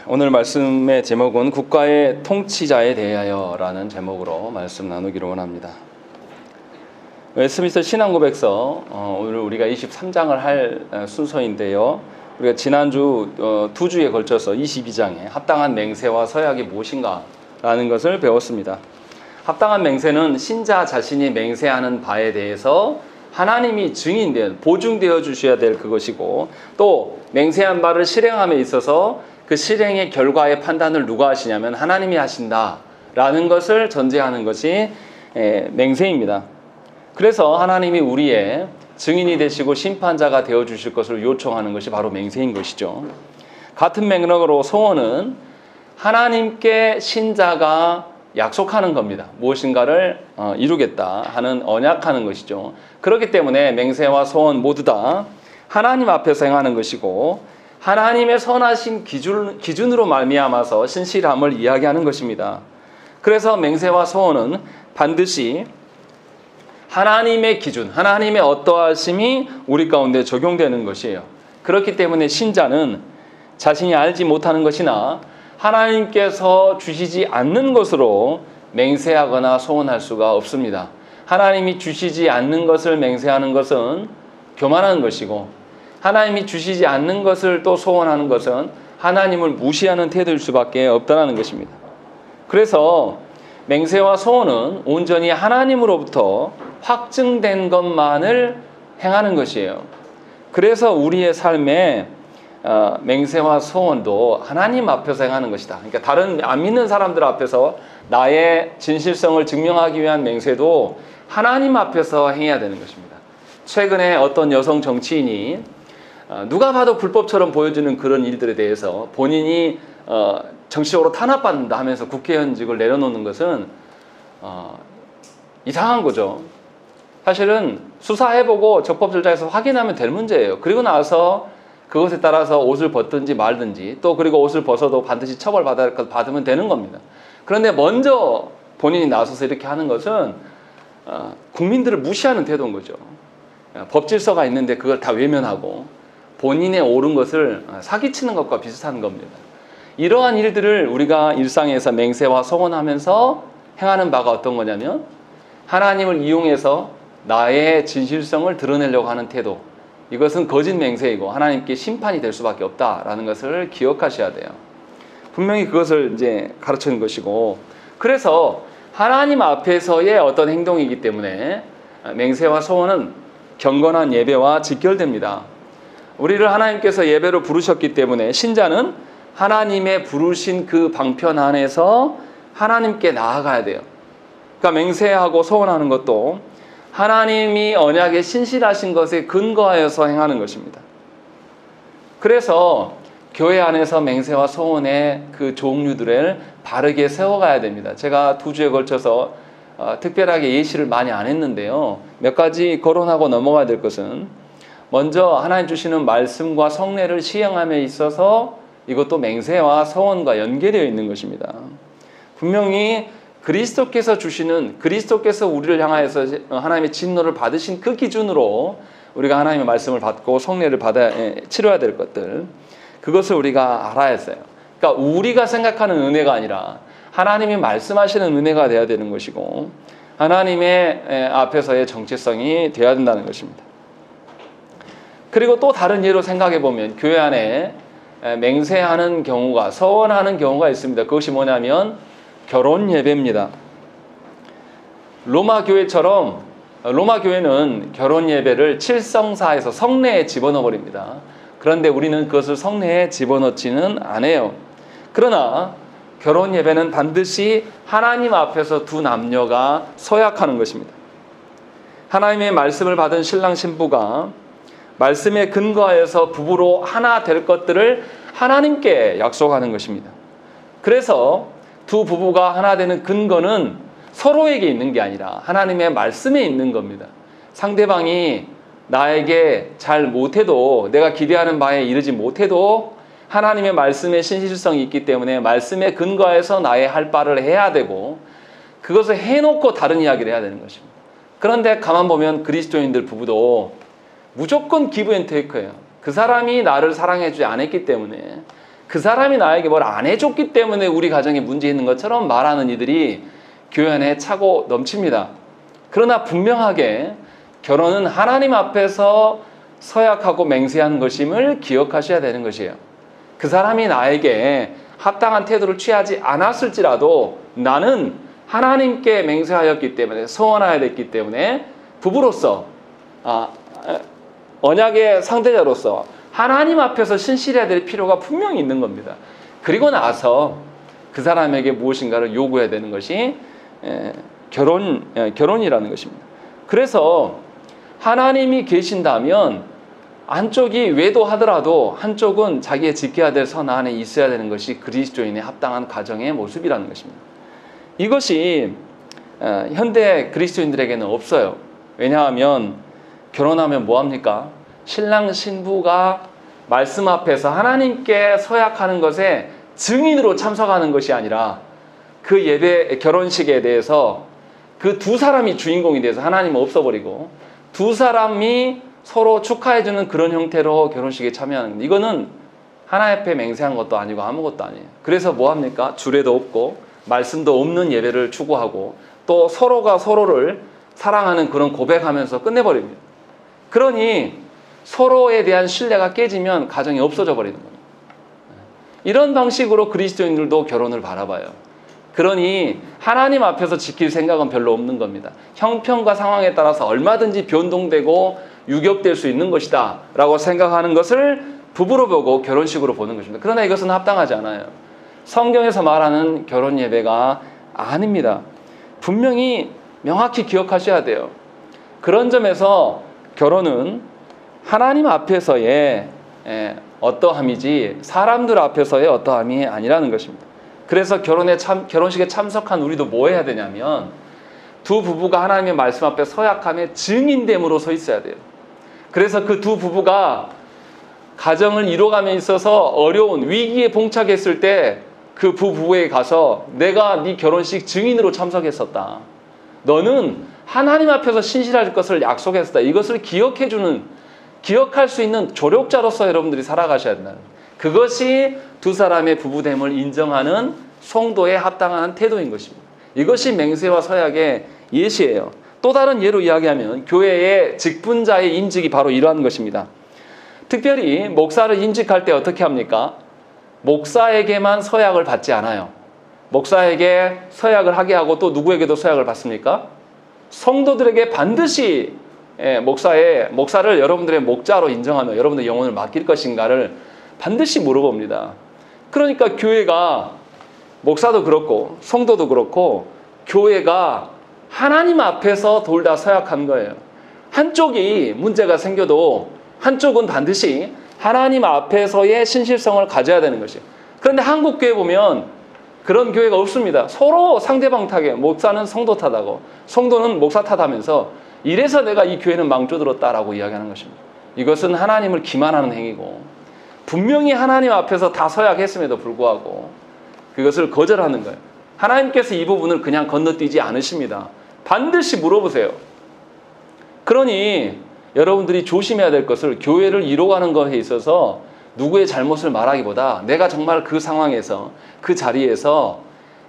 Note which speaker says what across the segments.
Speaker 1: 오늘 말씀의 제목은 국가의 통치자에 대하여라는 제목으로 말씀 나누기를 원합니다. 웨스트민스터 신앙고백서 오늘 우리가 23장을 할 순서인데요. 우리가 지난주 두 주에 걸쳐서 22장에 합당한 맹세와 서약이 무엇인가라는 것을 배웠습니다. 합당한 맹세는 신자 자신이 맹세하는 바에 대해서 하나님이 보증되어 주셔야 될 그것이고, 또 맹세한 바를 실행함에 있어서 그 실행의 결과의 판단을 누가 하시냐면 하나님이 하신다라는 것을 전제하는 것이 맹세입니다. 그래서 하나님이 우리의 증인이 되시고 심판자가 되어 주실 것을 요청하는 것이 바로 맹세인 것이죠. 같은 맥락으로 소원은 하나님께 신자가 약속하는 겁니다. 무엇인가를 이루겠다 하는 언약하는 것이죠. 그렇기 때문에 맹세와 소원 모두 다 하나님 앞에서 행하는 것이고, 하나님의 선하신 기준으로 말미암아서 신실함을 이야기하는 것입니다. 그래서 맹세와 소원은 반드시 하나님의 기준, 하나님의 어떠하심이 우리 가운데 적용되는 것이에요. 그렇기 때문에 신자는 자신이 알지 못하는 것이나 하나님께서 주시지 않는 것으로 맹세하거나 소원할 수가 없습니다. 하나님이 주시지 않는 것을 맹세하는 것은 교만한 것이고, 하나님이 주시지 않는 것을 또 소원하는 것은 하나님을 무시하는 태도일 수밖에 없다는 것입니다. 그래서 맹세와 소원은 온전히 하나님으로부터 확증된 것만을 행하는 것이에요. 그래서 우리의 삶에 맹세와 소원도 하나님 앞에서 행하는 것이다. 그러니까 다른 안 믿는 사람들 앞에서 나의 진실성을 증명하기 위한 맹세도 하나님 앞에서 행해야 되는 것입니다. 최근에 어떤 여성 정치인이 누가 봐도 불법처럼 보여지는 그런 일들에 대해서 본인이 정치적으로 탄압받는다 하면서 국회의원직을 내려놓는 것은 이상한 거죠. 사실은 수사해보고 적법절차에서 확인하면 될 문제예요. 그리고 나서 그것에 따라서 옷을 벗든지 말든지, 또 그리고 옷을 벗어도 반드시 처벌받으면 되는 겁니다. 그런데 먼저 본인이 나서서 이렇게 하는 것은 국민들을 무시하는 태도인 거죠. 법질서가 있는데 그걸 다 외면하고 본인의 옳은 것을 사기치는 것과 비슷한 겁니다. 이러한 일들을 우리가 일상에서 맹세와 소원하면서 행하는 바가 어떤 거냐면, 하나님을 이용해서 나의 진실성을 드러내려고 하는 태도, 이것은 거짓 맹세이고 하나님께 심판이 될 수밖에 없다라는 것을 기억하셔야 돼요. 분명히 그것을 이제 가르치는 것이고, 그래서 하나님 앞에서의 어떤 행동이기 때문에 맹세와 소원은 경건한 예배와 직결됩니다. 우리를 하나님께서 예배로 부르셨기 때문에 신자는 하나님의 부르신 그 방편 안에서 하나님께 나아가야 돼요. 그러니까 맹세하고 소원하는 것도 하나님이 언약에 신실하신 것에 근거하여서 행하는 것입니다. 그래서 교회 안에서 맹세와 소원의 그 종류들을 바르게 세워가야 됩니다. 제가 두 주에 걸쳐서 특별하게 예시를 많이 안 했는데요. 몇 가지 거론하고 넘어가야 될 것은, 먼저 하나님 주시는 말씀과 성례를 시행함에 있어서 이것도 맹세와 소원과 연계되어 있는 것입니다. 분명히 그리스도께서 우리를 향하여서 하나님의 진노를 받으신 그 기준으로 우리가 하나님의 말씀을 받고 성례를 치러야 될 것들, 그것을 우리가 알아야 했어요. 그러니까 우리가 생각하는 은혜가 아니라 하나님이 말씀하시는 은혜가 되어야 되는 것이고, 하나님의 앞에서의 정체성이 되어야 된다는 것입니다. 그리고 또 다른 예로 생각해 보면 교회 안에 맹세하는 경우가, 서원하는 경우가 있습니다. 그것이 뭐냐면 결혼 예배입니다. 로마 교회는 결혼 예배를 칠성사에서 성례에 집어넣어 버립니다. 그런데 우리는 그것을 성례에 집어넣지는 않아요. 그러나 결혼 예배는 반드시 하나님 앞에서 두 남녀가 서약하는 것입니다. 하나님의 말씀을 받은 신랑 신부가 말씀에 근거하여서 부부로 하나 될 것들을 하나님께 약속하는 것입니다. 그래서 두 부부가 하나 되는 근거는 서로에게 있는 게 아니라 하나님의 말씀에 있는 겁니다. 상대방이 나에게 잘 못해도, 내가 기대하는 바에 이르지 못해도 하나님의 말씀에 신실성이 있기 때문에 말씀에 근거해서 나의 할 바를 해야 되고, 그것을 해놓고 다른 이야기를 해야 되는 것입니다. 그런데 가만 보면 그리스도인들 부부도 무조건 기브 앤 테이크예요. 그 사람이 나를 사랑해주지 않았기 때문에, 그 사람이 나에게 뭘 안 해줬기 때문에 우리 가정에 문제 있는 것처럼 말하는 이들이 교회 안에 차고 넘칩니다. 그러나 분명하게 결혼은 하나님 앞에서 서약하고 맹세한 것임을 기억하셔야 되는 것이에요. 그 사람이 나에게 합당한 태도를 취하지 않았을지라도 나는 하나님께 맹세하였기 때문에, 서원하여 됐기 때문에 부부로서, 언약의 상대자로서 하나님 앞에서 신실해야 될 필요가 분명히 있는 겁니다. 그리고 나서 그 사람에게 무엇인가를 요구해야 되는 것이 결혼이라는 것입니다. 그래서 하나님이 계신다면 한쪽이 외도하더라도 한쪽은 자기의 지켜야 될 선 안에 있어야 되는 것이 그리스도인의 합당한 가정의 모습이라는 것입니다. 이것이 현대 그리스도인들에게는 없어요. 왜냐하면 결혼하면 뭐합니까? 신랑 신부가 말씀 앞에서 하나님께 서약하는 것에 증인으로 참석하는 것이 아니라 그 예배 결혼식에 대해서 그 두 사람이 주인공이 돼서 하나님은 없어버리고 두 사람이 서로 축하해주는 그런 형태로 결혼식에 참여하는 겁니다. 이거는 하나님 앞에 맹세한 것도 아니고 아무것도 아니에요. 그래서 뭐합니까? 주례도 없고 말씀도 없는 예배를 추구하고 또 서로가 서로를 사랑하는 그런 고백하면서 끝내버립니다. 그러니 서로에 대한 신뢰가 깨지면 가정이 없어져 버리는 겁니다. 이런 방식으로 그리스도인들도 결혼을 바라봐요. 그러니 하나님 앞에서 지킬 생각은 별로 없는 겁니다. 형편과 상황에 따라서 얼마든지 변동되고 유격될 수 있는 것이다 라고 생각하는 것을 부부로 보고 결혼식으로 보는 것입니다. 그러나 이것은 합당하지 않아요. 성경에서 말하는 결혼 예배가 아닙니다. 분명히 명확히 기억하셔야 돼요. 그런 점에서 결혼은 하나님 앞에서의 어떠함이지 사람들 앞에서의 어떠함이 아니라는 것입니다. 그래서 결혼식에 참석한 우리도 뭐 해야 되냐면 두 부부가 하나님의 말씀 앞에 서약함에 증인됨으로 서 있어야 돼요. 그래서 그 두 부부가 가정을 이뤄감에 있어서 어려운 위기에 봉착했을 때 그 부부에게 가서 내가 네 결혼식 증인으로 참석했었다. 너는 하나님 앞에서 신실할 것을 약속했었다. 이것을 기억할 수 있는 조력자로서 여러분들이 살아가셔야 된다. 그것이 두 사람의 부부됨을 인정하는 성도의 합당한 태도인 것입니다. 이것이 맹세와 서약의 예시예요. 또 다른 예로 이야기하면 교회의 직분자의 임직이 바로 이러한 것입니다. 특별히 목사를 임직할 때 어떻게 합니까? 목사에게만 서약을 받지 않아요. 목사에게 서약을 하게 하고 또 누구에게도 서약을 받습니까? 성도들에게 반드시 목사를 여러분들의 목자로 인정하며 여러분들의 영혼을 맡길 것인가를 반드시 물어봅니다. 그러니까 교회가 목사도 그렇고 성도도 그렇고 교회가 하나님 앞에서 둘 다 서약한 거예요. 한쪽이 문제가 생겨도 한쪽은 반드시 하나님 앞에서의 신실성을 가져야 되는 것이에요. 그런데 한국 교회 보면 그런 교회가 없습니다. 서로 상대방 탓에 목사는 성도 탓하고 성도는 목사 탓하면서 이래서 내가 이 교회는 망조들었다라고 이야기하는 것입니다. 이것은 하나님을 기만하는 행위고 분명히 하나님 앞에서 다 서약했음에도 불구하고 그것을 거절하는 거예요. 하나님께서 이 부분을 그냥 건너뛰지 않으십니다. 반드시 물어보세요. 그러니 여러분들이 조심해야 될 것을 교회를 이뤄가는 것에 있어서 누구의 잘못을 말하기보다 내가 정말 그 상황에서 그 자리에서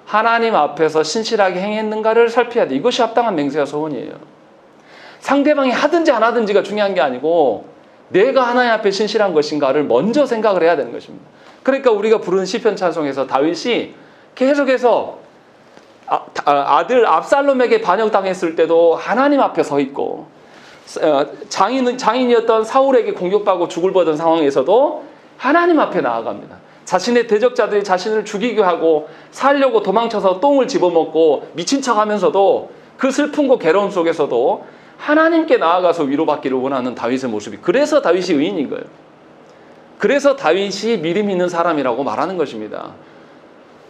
Speaker 1: 하나님 앞에서 신실하게 행했는가를 살펴야 돼. 이것이 합당한 맹세와 서원이에요. 상대방이 하든지 안 하든지가 중요한 게 아니고 내가 하나님 앞에 신실한 것인가를 먼저 생각을 해야 되는 것입니다. 그러니까 우리가 부르는 시편 찬송에서 다윗이 계속해서 아들 압살롬에게 반역당했을 때도 하나님 앞에 서 있고 장인이었던 사울에게 공격받고 죽을 뻔한 상황에서도 하나님 앞에 나아갑니다. 자신의 대적자들이 자신을 죽이게 하고 살려고 도망쳐서 똥을 집어먹고 미친 척하면서도 그 슬픔과 괴로움 속에서도 하나님께 나아가서 위로받기를 원하는 다윗의 모습이, 그래서 다윗이 의인인 거예요. 그래서 다윗이 믿음 있는 사람이라고 말하는 것입니다.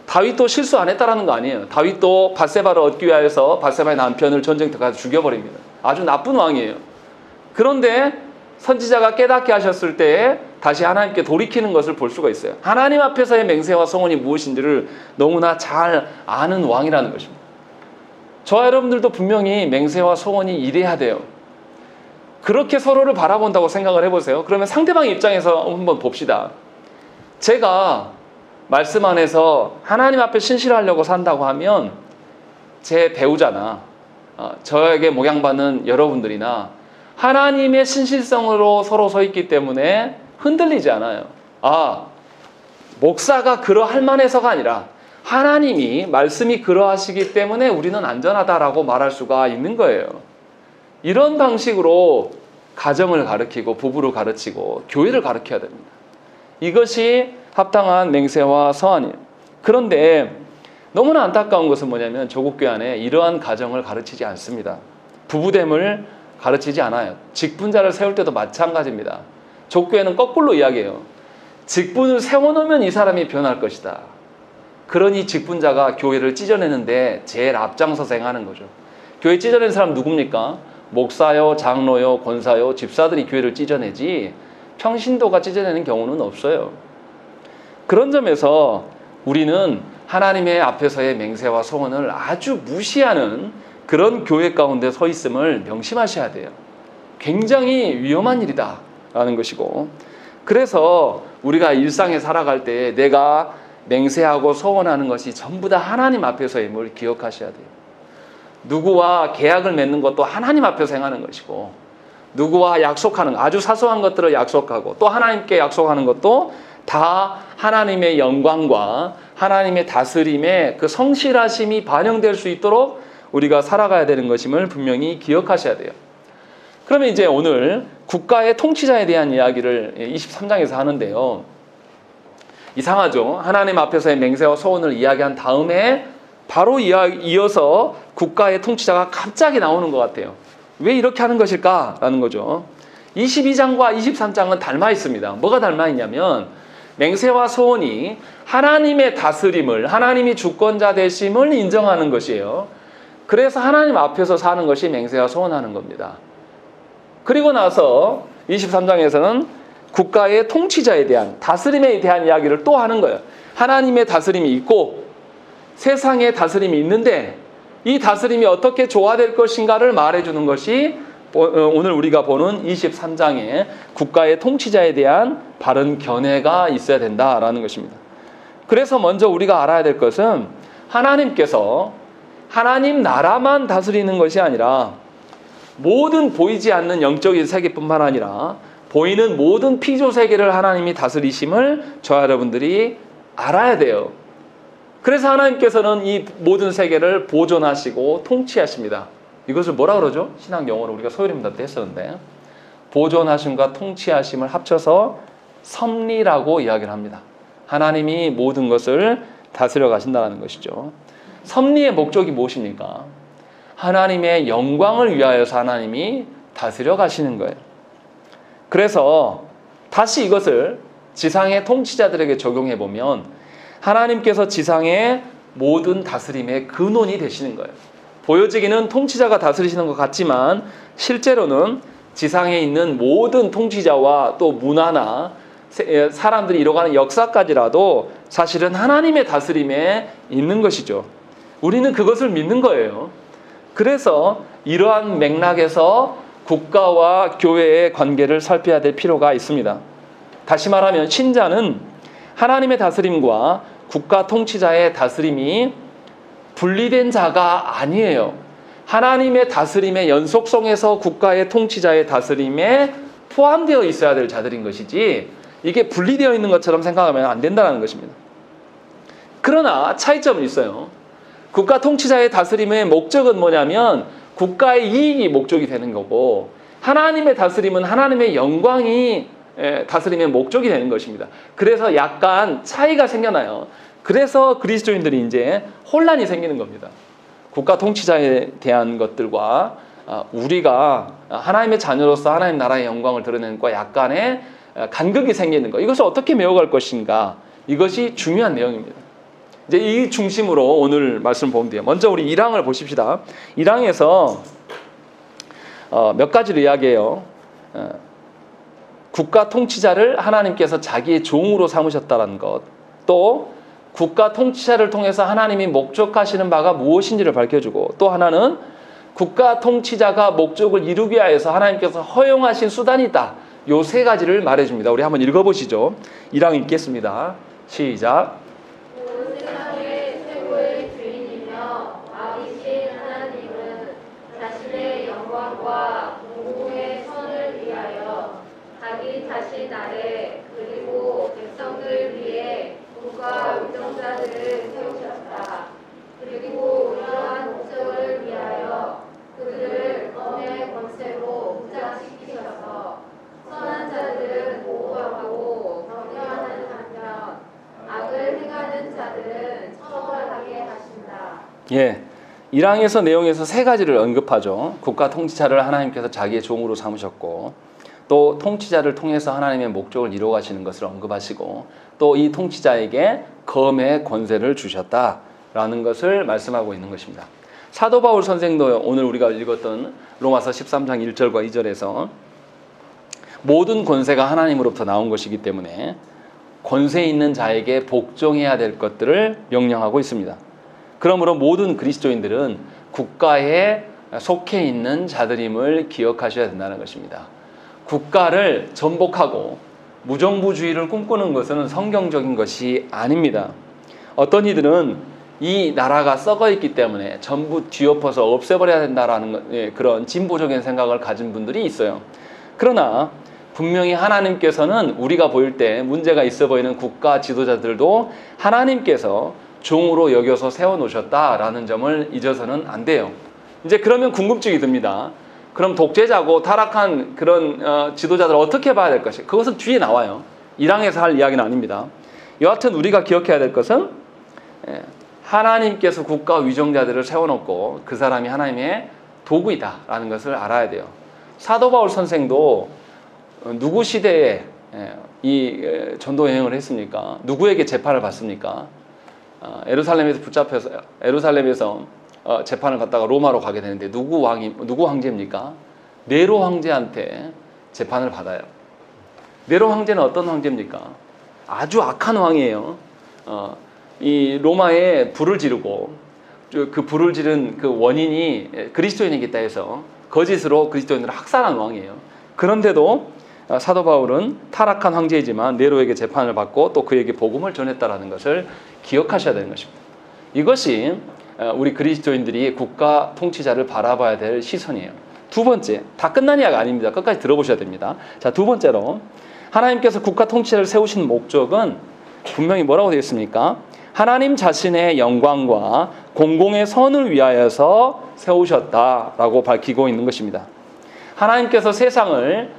Speaker 1: 다윗도 실수 안 했다라는 거 아니에요. 다윗도 밧세바를 얻기 위해서 밧세바의 남편을 전쟁터 가서 죽여버립니다. 아주 나쁜 왕이에요. 그런데 선지자가 깨닫게 하셨을 때 다시 하나님께 돌이키는 것을 볼 수가 있어요. 하나님 앞에서의 맹세와 성원이 무엇인지를 너무나 잘 아는 왕이라는 것입니다. 저와 여러분들도 분명히 맹세와 성원이 이래야 돼요. 그렇게 서로를 바라본다고 생각을 해보세요. 그러면 상대방 입장에서 한번 봅시다. 제가 말씀 안에서 하나님 앞에 신실하려고 산다고 하면 제 배우자나 저에게 목양받는 여러분들이나 하나님의 신실성으로 서로 서 있기 때문에 흔들리지 않아요. 목사가 그러할 만해서가 아니라 하나님이 말씀이 그러하시기 때문에 우리는 안전하다라고 말할 수가 있는 거예요. 이런 방식으로 가정을 가르치고 부부를 가르치고 교회를 가르쳐야 됩니다. 이것이 합당한 맹세와 서한이에요. 그런데 너무나 안타까운 것은 뭐냐면 조국교회 안에 이러한 가정을 가르치지 않습니다. 부부됨을 가르치지 않아요. 직분자를 세울 때도 마찬가지입니다. 조국교회는 거꾸로 이야기해요. 직분을 세워놓으면 이 사람이 변할 것이다. 그러니 직분자가 교회를 찢어내는데 제일 앞장서서 행하는 거죠. 교회 찢어낸 사람 누굽니까? 목사요, 장로요, 권사요, 집사들이 교회를 찢어내지 평신도가 찢어내는 경우는 없어요. 그런 점에서 우리는 하나님의 앞에서의 맹세와 소원을 아주 무시하는 그런 교회 가운데 서 있음을 명심하셔야 돼요. 굉장히 위험한 일이다라는 것이고, 그래서 우리가 일상에 살아갈 때 내가 맹세하고 소원하는 것이 전부 다 하나님 앞에서임을 기억하셔야 돼요. 누구와 계약을 맺는 것도 하나님 앞에서 행하는 것이고, 누구와 약속하는 아주 사소한 것들을 약속하고 또 하나님께 약속하는 것도 다 하나님의 영광과 하나님의 다스림의 그 성실하심이 반영될 수 있도록 우리가 살아가야 되는 것임을 분명히 기억하셔야 돼요. 그러면 이제 오늘 국가의 통치자에 대한 이야기를 23장에서 하는데요. 이상하죠? 하나님 앞에서의 맹세와 소원을 이야기한 다음에 바로 이어서 국가의 통치자가 갑자기 나오는 것 같아요. 왜 이렇게 하는 것일까라는 거죠. 22장과 23장은 닮아 있습니다. 뭐가 닮아 있냐면 맹세와 소원이 하나님의 다스림을, 하나님이 주권자 되심을 인정하는 것이에요. 그래서 하나님 앞에서 사는 것이 맹세와 소원하는 겁니다. 그리고 나서 23장에서는 국가의 통치자에 대한, 다스림에 대한 이야기를 또 하는 거예요. 하나님의 다스림이 있고 세상의 다스림이 있는데 이 다스림이 어떻게 조화될 것인가를 말해주는 것이 오늘 우리가 보는 23장의 국가의 통치자에 대한 바른 견해가 있어야 된다라는 것입니다. 그래서 먼저 우리가 알아야 될 것은 하나님께서 하나님 나라만 다스리는 것이 아니라 모든 보이지 않는 영적인 세계뿐만 아니라 보이는 모든 피조 세계를 하나님이 다스리심을 저와 여러분들이 알아야 돼요. 그래서 하나님께서는 이 모든 세계를 보존하시고 통치하십니다. 이것을 뭐라 그러죠? 신학 용어로 우리가 소요립니다 때 했었는데, 보존하심과 통치하심을 합쳐서 섭리라고 이야기를 합니다. 하나님이 모든 것을 다스려 가신다는 것이죠. 섭리의 목적이 무엇입니까? 하나님의 영광을 위하여서 하나님이 다스려 가시는 거예요. 그래서 다시 이것을 지상의 통치자들에게 적용해 보면 하나님께서 지상의 모든 다스림의 근원이 되시는 거예요. 보여지기는 통치자가 다스리시는 것 같지만 실제로는 지상에 있는 모든 통치자와 또 문화나 사람들이 이뤄가는 역사까지라도 사실은 하나님의 다스림에 있는 것이죠. 우리는 그것을 믿는 거예요. 그래서 이러한 맥락에서 국가와 교회의 관계를 살펴야 될 필요가 있습니다. 다시 말하면 신자는 하나님의 다스림과 국가 통치자의 다스림이 분리된 자가 아니에요. 하나님의 다스림의 연속성에서 국가의 통치자의 다스림에 포함되어 있어야 될 자들인 것이지 이게 분리되어 있는 것처럼 생각하면 안 된다는 것입니다. 그러나 차이점은 있어요. 국가 통치자의 다스림의 목적은 뭐냐면 국가의 이익이 목적이 되는 거고, 하나님의 다스림은 하나님의 영광이 다스림의 목적이 되는 것입니다. 그래서 약간 차이가 생겨나요. 그래서 그리스도인들이 이제 혼란이 생기는 겁니다. 국가 통치자에 대한 것들과 우리가 하나님의 자녀로서 하나님 나라의 영광을 드러내는 것과 약간의 간극이 생기는 것, 이것을 어떻게 메워갈 것인가, 이것이 중요한 내용입니다. 이제 이 중심으로 오늘 말씀 보면 돼요. 먼저 우리 1항을 보십시다. 1항에서 몇 가지를 이야기해요. 국가 통치자를 하나님께서 자기의 종으로 삼으셨다는 것, 또 국가 통치자를 통해서 하나님이 목적하시는 바가 무엇인지를 밝혀주고, 또 하나는 국가 통치자가 목적을 이루기 위해서 하나님께서 허용하신 수단이 있다. 요 세 가지를 말해줍니다. 우리 한번 읽어보시죠. 1항 읽겠습니다. 시작.
Speaker 2: 않는 자들은 처벌하게 하신다.
Speaker 1: 예, 1항에서 내용에서 세 가지를 언급하죠. 국가 통치자를 하나님께서 자기의 종으로 삼으셨고, 또 통치자를 통해서 하나님의 목적을 이루어가시는 것을 언급하시고, 또 이 통치자에게 검의 권세를 주셨다라는 것을 말씀하고 있는 것입니다. 사도 바울 선생도 오늘 우리가 읽었던 로마서 13장 1절과 2절에서 모든 권세가 하나님으로부터 나온 것이기 때문에 권세 있는 자에게 복종해야 될 것들을 명령하고 있습니다. 그러므로 모든 그리스도인들은 국가에 속해 있는 자들임을 기억하셔야 된다는 것입니다. 국가를 전복하고 무정부주의를 꿈꾸는 것은 성경적인 것이 아닙니다. 어떤 이들은 이 나라가 썩어 있기 때문에 전부 뒤엎어서 없애버려야 된다라는 그런 진보적인 생각을 가진 분들이 있어요. 그러나 분명히 하나님께서는 우리가 보일 때 문제가 있어 보이는 국가 지도자들도 하나님께서 종으로 여겨서 세워놓으셨다라는 점을 잊어서는 안 돼요. 이제 그러면 궁금증이 듭니다. 그럼 독재자고 타락한 그런 지도자들을 어떻게 봐야 될 것이? 그것은 뒤에 나와요. 1항에서 할 이야기는 아닙니다. 여하튼 우리가 기억해야 될 것은 하나님께서 국가 위정자들을 세워놓고 그 사람이 하나님의 도구이다라는 것을 알아야 돼요. 사도 바울 선생도 누구 시대에 이 전도 여행을 했습니까? 누구에게 재판을 받습니까? 에루살렘에서 붙잡혀서 에루살렘에서 재판을 받다가 로마로 가게 되는데 누구 황제입니까? 네로 황제한테 재판을 받아요. 네로 황제는 어떤 황제입니까? 아주 악한 왕이에요. 이 로마에 불을 지르고 그 불을 지른 그 원인이 그리스도인이겠다 해서 거짓으로 그리스도인들을 학살한 왕이에요. 그런데도 사도 바울은 타락한 황제이지만 네로에게 재판을 받고 또 그에게 복음을 전했다라는 것을 기억하셔야 되는 것입니다. 이것이 우리 그리스도인들이 국가 통치자를 바라봐야 될 시선이에요. 두 번째, 다 끝난 이야기가 아닙니다. 끝까지 들어보셔야 됩니다. 자, 두 번째로 하나님께서 국가 통치자를 세우신 목적은 분명히 뭐라고 되어 있습니까? 하나님 자신의 영광과 공공의 선을 위하여서 세우셨다라고 밝히고 있는 것입니다. 하나님께서 세상을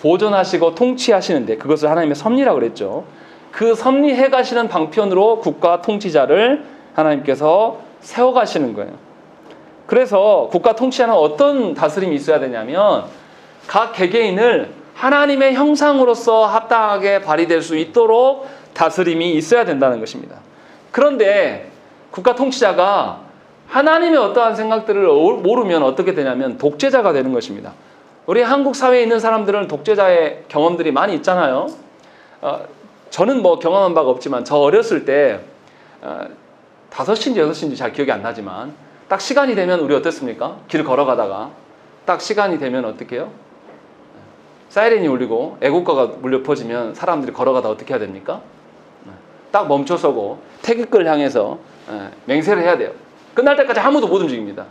Speaker 1: 보존하시고 통치하시는데 그것을 하나님의 섭리라고 그랬죠. 그 섭리해 가시는 방편으로 국가 통치자를 하나님께서 세워가시는 거예요. 그래서 국가 통치자는 어떤 다스림이 있어야 되냐면 각 개개인을 하나님의 형상으로서 합당하게 발휘될 수 있도록 다스림이 있어야 된다는 것입니다. 그런데 국가 통치자가 하나님의 어떠한 생각들을 모르면 어떻게 되냐면 독재자가 되는 것입니다. 우리 한국 사회에 있는 사람들은 독재자의 경험들이 많이 있잖아요. 저는 뭐 경험한 바가 없지만 저 어렸을 때 5시인지 6시인지 잘 기억이 안 나지만 딱 시간이 되면 우리 어땠습니까? 길 걸어가다가 딱 시간이 되면 어떻게 해요? 사이렌이 울리고 애국가가 울려 퍼지면 사람들이 걸어가다 어떻게 해야 됩니까? 딱 멈춰서고 태극기를 향해서 맹세를 해야 돼요. 끝날 때까지 아무도 못 움직입니다.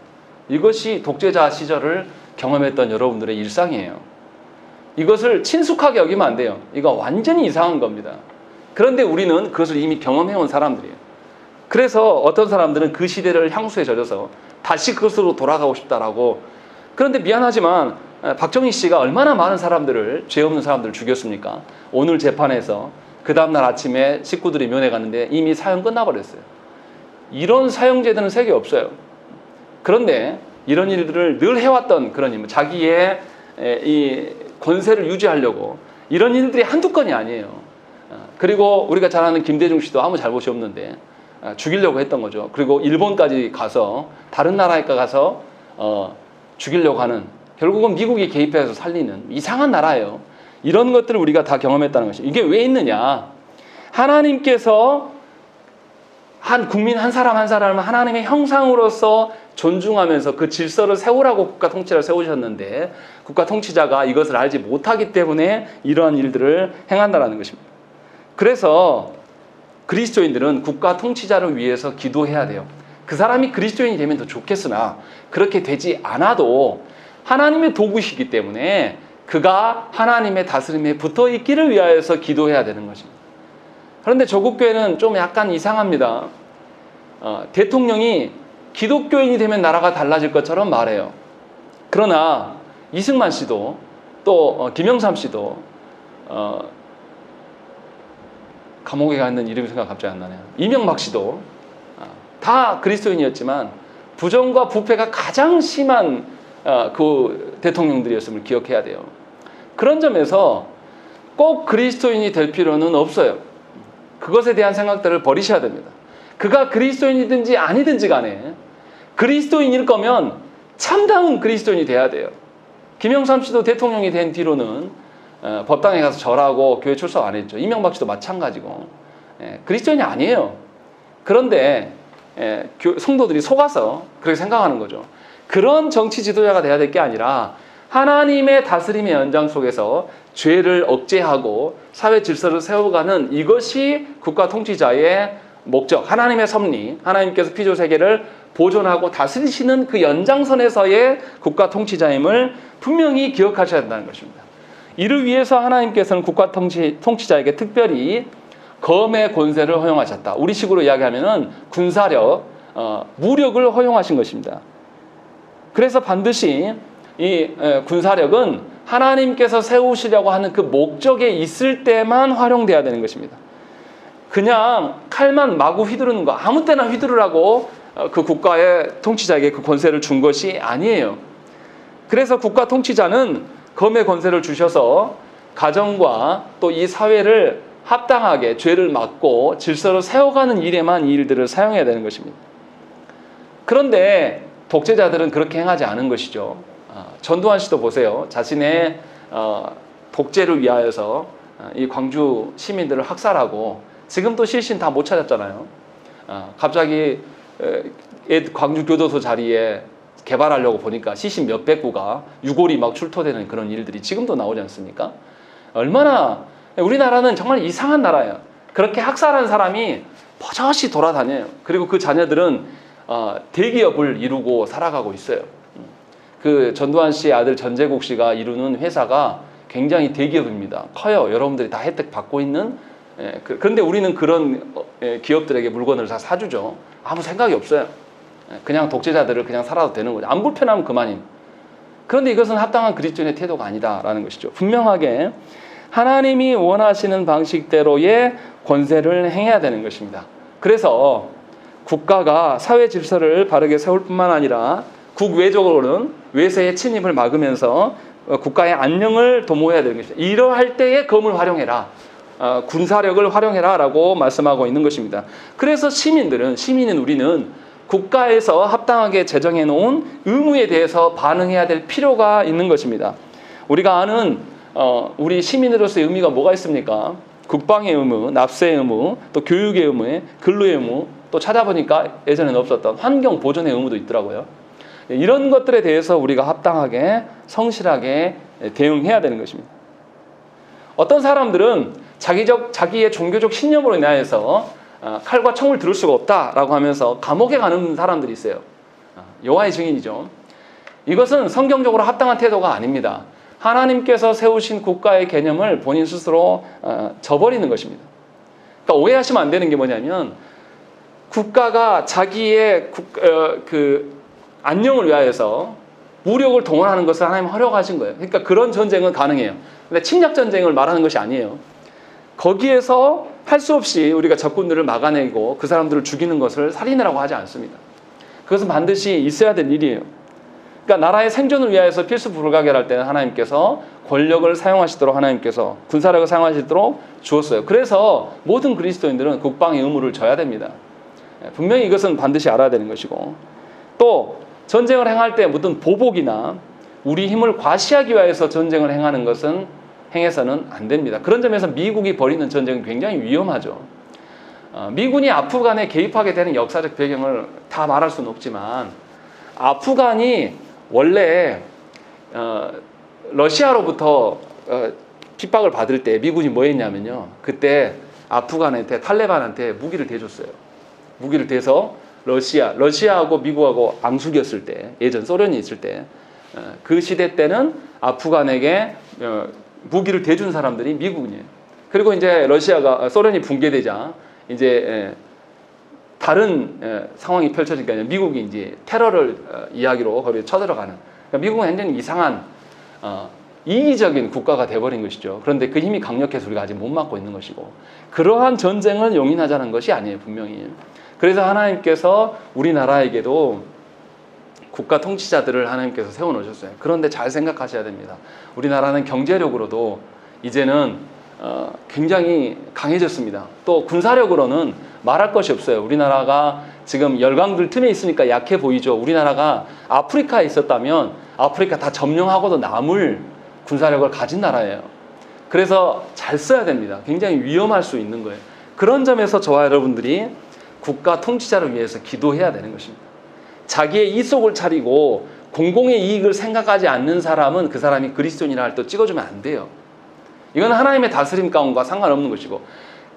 Speaker 1: 이것이 독재자 시절을 경험했던 여러분들의 일상이에요. 이것을 친숙하게 여기면 안 돼요. 이거 완전히 이상한 겁니다. 그런데 우리는 그것을 이미 경험해온 사람들이에요. 그래서 어떤 사람들은 그 시대를 향수에 젖어서 다시 그것으로 돌아가고 싶다라고. 그런데 미안하지만 박정희 씨가 얼마나 많은 사람들을, 죄 없는 사람들을 죽였습니까? 오늘 재판에서 그 다음날 아침에 식구들이 면회 갔는데 이미 사형 끝나버렸어요. 이런 사형제도는 세계에 없어요. 그런데 이런 일들을 늘 해왔던 그런 일, 자기의 이 권세를 유지하려고 이런 일들이 한두 건이 아니에요. 그리고 우리가 잘 아는 김대중 씨도 아무 잘못이 없는데 죽이려고 했던 거죠. 그리고 일본까지 가서 다른 나라에 가서 죽이려고 하는, 결국은 미국이 개입해서 살리는 이상한 나라예요. 이런 것들을 우리가 다 경험했다는 것이죠. 이게 왜 있느냐? 하나님께서 한 국민 한 사람 한 사람을 하나님의 형상으로서 존중하면서 그 질서를 세우라고 국가 통치자를 세우셨는데 국가 통치자가 이것을 알지 못하기 때문에 이러한 일들을 행한다는 것입니다. 그래서 그리스도인들은 국가 통치자를 위해서 기도해야 돼요. 그 사람이 그리스도인이 되면 더 좋겠으나 그렇게 되지 않아도 하나님의 도구시기 때문에 그가 하나님의 다스림에 붙어 있기를 위하여서 기도해야 되는 것입니다. 그런데 조국교회는 좀 약간 이상합니다. 대통령이 기독교인이 되면 나라가 달라질 것처럼 말해요. 그러나 이승만 씨도 또 김영삼 씨도 감옥에 가 있는 이름이 생각 갑자기 안 나네요. 이명박 씨도 다 그리스도인이었지만 부정과 부패가 가장 심한 그 대통령들이었음을 기억해야 돼요. 그런 점에서 꼭 그리스도인이 될 필요는 없어요. 그것에 대한 생각들을 버리셔야 됩니다. 그가 그리스도인이든지 아니든지 간에 그리스도인일 거면 참다운 그리스도인이 돼야 돼요. 김영삼 씨도 대통령이 된 뒤로는 법당에 가서 절하고 교회 출석 안 했죠. 이명박 씨도 마찬가지고 그리스도인이 아니에요. 그런데 성도들이 속아서 그렇게 생각하는 거죠. 그런 정치 지도자가 돼야 될 게 아니라 하나님의 다스림의 연장 속에서 죄를 억제하고 사회 질서를 세워가는 이것이 국가 통치자의 목적, 하나님의 섭리, 하나님께서 피조 세계를 보존하고 다스리시는 그 연장선에서의 국가 통치자임을 분명히 기억하셔야 된다는 것입니다. 이를 위해서 하나님께서는 국가 통치자에게 특별히 검의 권세를 허용하셨다. 우리식으로 이야기하면은 군사력, 무력을 허용하신 것입니다. 그래서 반드시 이 군사력은 하나님께서 세우시려고 하는 그 목적에 있을 때만 활용돼야 되는 것입니다. 그냥 칼만 마구 휘두르는 거, 아무 때나 휘두르라고 그 국가의 통치자에게 그 권세를 준 것이 아니에요. 그래서 국가 통치자는 검의 권세를 주셔서 가정과 또 이 사회를 합당하게 죄를 막고 질서를 세워가는 일에만 이 일들을 사용해야 되는 것입니다. 그런데 독재자들은 그렇게 행하지 않은 것이죠. 전두환 씨도 보세요. 자신의 독재를 위하여서 이 광주 시민들을 학살하고 지금도 실신 다 못 찾았잖아요. 갑자기 광주 교도소 자리에 개발하려고 보니까 시신 몇백 구가 유골이 막 출토되는 그런 일들이 지금도 나오지 않습니까? 얼마나 우리나라는 정말 이상한 나라예요. 그렇게 학살한 사람이 버젓이 돌아다녀요. 그리고 그 자녀들은 대기업을 이루고 살아가고 있어요. 그 전두환 씨의 아들 전재국 씨가 이루는 회사가 굉장히 대기업입니다. 커요. 여러분들이 다 혜택 받고 있는. 그런데 우리는 그런 기업들에게 물건을 다 사주죠. 아무 생각이 없어요. 그냥 독재자들을 그냥 살아도 되는 거죠. 안 불편하면 그만임. 그런데 이것은 합당한 그리스도인의 태도가 아니다라는 것이죠. 분명하게 하나님이 원하시는 방식대로의 권세를 행해야 되는 것입니다. 그래서 국가가 사회 질서를 바르게 세울 뿐만 아니라 국외적으로는 외세의 침입을 막으면서 국가의 안녕을 도모해야 되는 것입니다. 이러할 때에 검을 활용해라. 군사력을 활용해라 라고 말씀하고 있는 것입니다. 그래서 시민인 우리는 국가에서 합당하게 제정해 놓은 의무에 대해서 반응해야 될 필요가 있는 것입니다. 우리가 아는 우리 시민으로서의 의미가 뭐가 있습니까? 국방의 의무, 납세의 의무, 또 교육의 의무, 근로의 의무, 또 찾아보니까 예전에는 없었던 환경 보존의 의무도 있더라고요. 이런 것들에 대해서 우리가 합당하게 성실하게 대응해야 되는 것입니다. 어떤 사람들은 자기의 종교적 신념으로 인하여서 칼과 총을 들을 수가 없다라고 하면서 감옥에 가는 사람들이 있어요. 여호와의 증인이죠. 이것은 성경적으로 합당한 태도가 아닙니다. 하나님께서 세우신 국가의 개념을 본인 스스로 저버리는 것입니다. 그러니까 오해하시면 안 되는 게 뭐냐면 국가가 자기의 안녕을 위하여서 무력을 동원하는 것을 하나님 허락하신 거예요. 그러니까 그런 전쟁은 가능해요. 근데 침략 전쟁을 말하는 것이 아니에요. 거기에서 할 수 없이 우리가 적군들을 막아내고 그 사람들을 죽이는 것을 살인이라고 하지 않습니다. 그것은 반드시 있어야 될 일이에요. 그러니까 나라의 생존을 위하여서 필수 불가결할 때는 하나님께서 권력을 사용하시도록 하나님께서 군사력을 사용하시도록 주었어요. 그래서 모든 그리스도인들은 국방의 의무를 져야 됩니다. 분명히 이것은 반드시 알아야 되는 것이고, 또 전쟁을 행할 때 무슨 보복이나 우리 힘을 과시하기 위해서 전쟁을 행하는 것은 행해서는 안 됩니다. 그런 점에서 미국이 벌이는 전쟁은 굉장히 위험하죠. 미군이 아프간에 개입하게 되는 역사적 배경을 다 말할 수는 없지만 아프간이 원래 러시아로부터 핍박을 받을 때 미군이 뭐 했냐면요. 그때 아프간한테 탈레반한테 무기를 대줬어요. 무기를 대서 러시아하고 미국하고 앙숙이었을 때, 예전 소련이 있을 때, 그 시대 때는 아프간에게 무기를 대준 사람들이 미국이에요. 그리고 이제 소련이 붕괴되자 이제 다른 상황이 펼쳐지니까 미국이 이제 테러를 이야기로 거기에 쳐들어가는. 그러니까 미국은 굉장히 이상한 이기적인 국가가 돼버린 것이죠. 그런데 그 힘이 강력해서 우리가 아직 못 막고 있는 것이고, 그러한 전쟁을 용인하자는 것이 아니에요, 분명히. 그래서 하나님께서 우리나라에게도 국가 통치자들을 하나님께서 세워놓으셨어요. 그런데 잘 생각하셔야 됩니다. 우리나라는 경제력으로도 이제는 굉장히 강해졌습니다. 또 군사력으로는 말할 것이 없어요. 우리나라가 지금 열강들 틈에 있으니까 약해 보이죠. 우리나라가 아프리카에 있었다면 아프리카 다 점령하고도 남을 군사력을 가진 나라예요. 그래서 잘 써야 됩니다. 굉장히 위험할 수 있는 거예요. 그런 점에서 저와 여러분들이 국가 통치자를 위해서 기도해야 되는 것입니다. 자기의 이속을 차리고 공공의 이익을 생각하지 않는 사람은 그 사람이 그리스도인이라 할 때 찍어주면 안 돼요. 이건 하나님의 다스림 가운과 상관없는 것이고,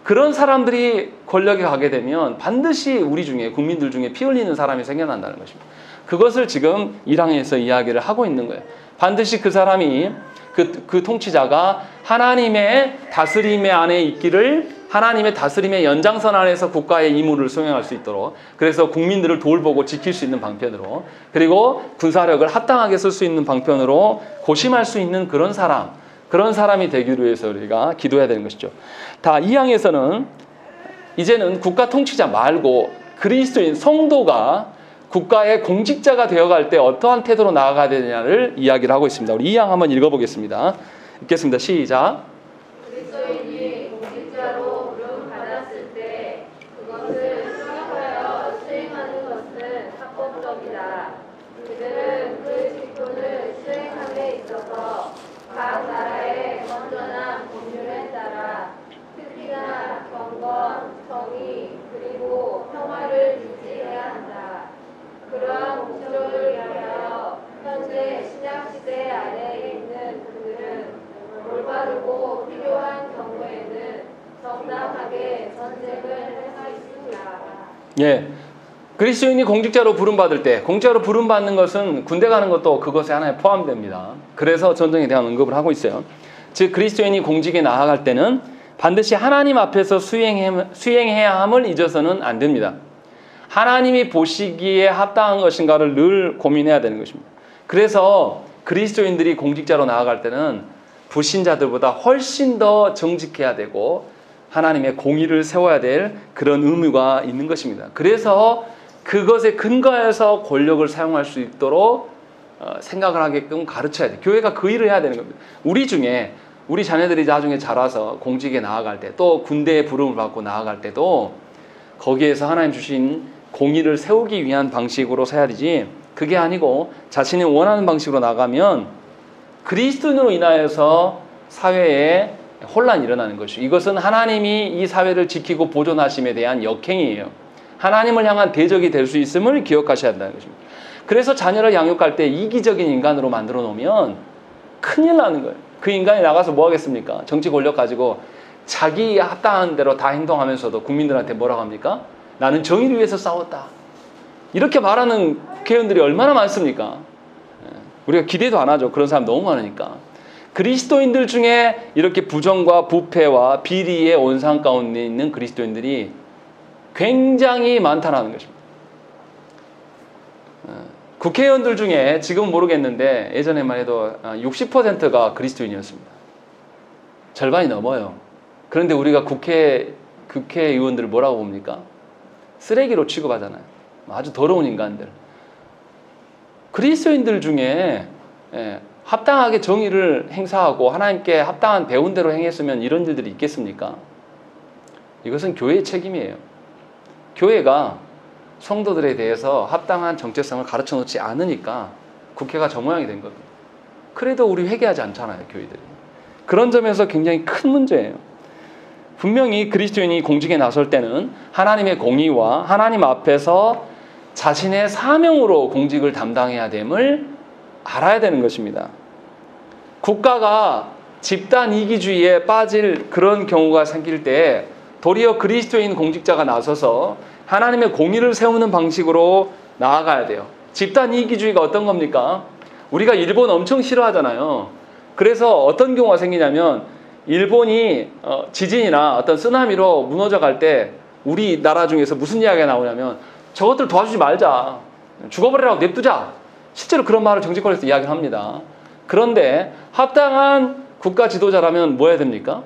Speaker 1: 그런 사람들이 권력에 가게 되면 반드시 우리 중에, 국민들 중에 피 흘리는 사람이 생겨난다는 것입니다. 그것을 지금 1항에서 이야기를 하고 있는 거예요. 반드시 그 사람이, 그 통치자가 하나님의 다스림의 안에 있기를, 하나님의 다스림의 연장선 안에서 국가의 임무를 수행할 수 있도록, 그래서 국민들을 돌보고 지킬 수 있는 방편으로, 그리고 군사력을 합당하게 쓸 수 있는 방편으로 고심할 수 있는 그런 사람이 되기를 위해서 우리가 기도해야 되는 것이죠. 다 2항에서는 이제는 국가 통치자 말고 그리스도인 성도가 국가의 공직자가 되어갈 때 어떠한 태도로 나아가야 되느냐를 이야기를 하고 있습니다. 우리 2항 한번 읽어보겠습니다. 읽겠습니다. 시작.
Speaker 2: 그리스도인이 공직자로 부름받았을 때 그것을 수행하여 수행하는 것은 합법적이다. 그들은 그 직분을 수행함에 있어서 각 나라의 건전한 법률에 따라 특히나 경건, 정의, 그리고 평화를 유지해야 한다. 그러한 목적을 위하여 현재 신약시대 안에 있는 그들은 올바르고 필요한 경우에는 정당하게 전쟁을 할 수 있습니다.
Speaker 1: 예. 그리스도인이 공직자로 부름받을 때, 공직자로 부름받는 것은 군대 가는 것도 그것에 하나에 포함됩니다. 그래서 전쟁에 대한 언급을 하고 있어요. 즉 그리스도인이 공직에 나아갈 때는 반드시 하나님 앞에서 수행해야 함을 잊어서는 안 됩니다. 하나님이 보시기에 합당한 것인가를 늘 고민해야 되는 것입니다. 그래서 그리스도인들이 공직자로 나아갈 때는 불신자들보다 훨씬 더 정직해야 되고 하나님의 공의를 세워야 될 그런 의무가 있는 것입니다. 그래서 그것에 근거해서 권력을 사용할 수 있도록 생각을 하게끔 가르쳐야 돼요. 교회가 그 일을 해야 되는 겁니다. 우리 중에 우리 자녀들이 나중에 자라서 공직에 나아갈 때, 또 군대에 부름을 받고 나아갈 때도 거기에서 하나님 주신 공의를 세우기 위한 방식으로 사야지, 그게 아니고 자신이 원하는 방식으로 나가면 그리스도인으로 인하여서 사회에 혼란이 일어나는 것이죠. 이것은 하나님이 이 사회를 지키고 보존하심에 대한 역행이에요. 하나님을 향한 대적이 될 수 있음을 기억하셔야 한다는 것입니다. 그래서 자녀를 양육할 때 이기적인 인간으로 만들어 놓으면 큰일 나는 거예요. 그 인간이 나가서 뭐 하겠습니까? 정치 권력 가지고 자기 합당한 대로 다 행동하면서도 국민들한테 뭐라고 합니까? 나는 정의를 위해서 싸웠다. 이렇게 말하는 국회의원들이 얼마나 많습니까? 우리가 기대도 안 하죠. 그런 사람 너무 많으니까. 그리스도인들 중에 이렇게 부정과 부패와 비리의 온상 가운데 있는 그리스도인들이 굉장히 많다는 것입니다. 국회의원들 중에 지금은 모르겠는데 예전에만 해도 60%가 그리스도인이었습니다. 절반이 넘어요. 그런데 우리가 국회의원들을 뭐라고 봅니까? 쓰레기로 취급하잖아요. 아주 더러운 인간들. 그리스도인들 중에 합당하게 정의를 행사하고 하나님께 합당한 배운 대로 행했으면 이런 일들이 있겠습니까? 이것은 교회의 책임이에요. 교회가 성도들에 대해서 합당한 정체성을 가르쳐 놓지 않으니까 국회가 저 모양이 된 겁니다. 그래도 우리 회개하지 않잖아요, 교회들이. 그런 점에서 굉장히 큰 문제예요. 분명히 그리스도인이 공직에 나설 때는 하나님의 공의와 하나님 앞에서 자신의 사명으로 공직을 담당해야 됨을 알아야 되는 것입니다. 국가가 집단 이기주의에 빠질 그런 경우가 생길 때 도리어 그리스도인 공직자가 나서서 하나님의 공의를 세우는 방식으로 나아가야 돼요. 집단 이기주의가 어떤 겁니까? 우리가 일본 엄청 싫어하잖아요. 그래서 어떤 경우가 생기냐면 일본이 지진이나 어떤 쓰나미로 무너져 갈 때 우리나라 중에서 무슨 이야기가 나오냐면 저것들 도와주지 말자. 죽어버리라고 냅두자. 실제로 그런 말을 정치권에서 이야기를 합니다. 그런데 합당한 국가 지도자라면 뭐 해야 됩니까?